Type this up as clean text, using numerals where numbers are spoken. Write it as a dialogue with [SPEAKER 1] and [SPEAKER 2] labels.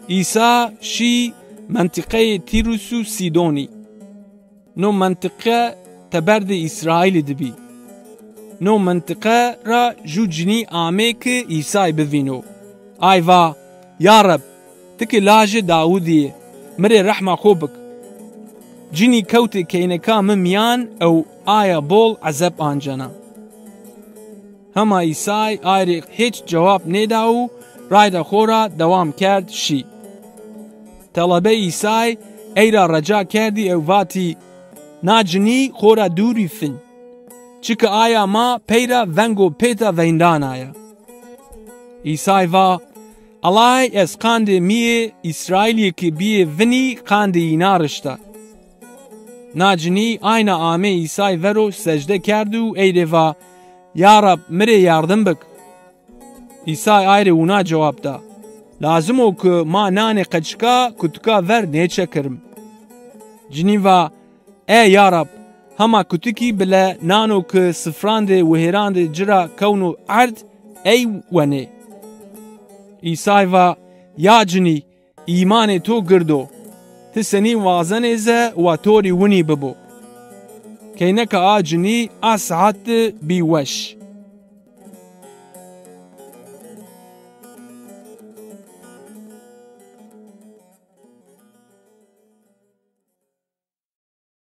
[SPEAKER 1] ئیسا شی منطقەی تیروس و سیدۆنی نۆ منطقە تەبەردە ئیسرائیلی دبی نۆ منطقە را جو جنی ئامێکە ئیسای بڤینۆ ئایڤا یا رەب تکە لاژە داودیە مرێ ڕەحما خۆ بک جنی کەوتێ کەینەکە ممیان ئەو ئایا بۆڵ عەزەب ئانجەنا هەما ئیسای ئایرێ هیچ جواب نێدا و ڕایدا خۆرا دەوام کرد شی تەڵەبەی ئیسای ئەیرا ڕەجا کردی ئەو ڤاتی ناجنی خۆرا دووری فن چکە ئایا ما پەیرە ڤەنگۆ پێتە ڤەیندانایە ئیسای ڤا ئەڵای ئەس قاندێ میێ ئیسرائیلێکی بیێ ڤنی قاندی ناڕشتە ناجنی ئاینا ئامێ ئیسای ڤەرۆ سەجدە کرد و ئەیرێ ڤا یا رەب مرێ یاردم بک ئیسای ئایرێ ونا جوابدا لازمۆ کە ما نانێ قەچکا کوتکا ڤەر نێچە کرم جنی ڤا ئێ یا رەب هەما کوتکی بلە نانۆ کە سفراندێ وهێراندێ جرا کەون و عەرد ئەی وەنێ ئیسای ڤا یا جنی ئیمانێ تۆ گردۆ تسەنی وازەنێزە و تۆری ونی ببۆ کەینەکە ئا جنی ئا سەعات بی وەش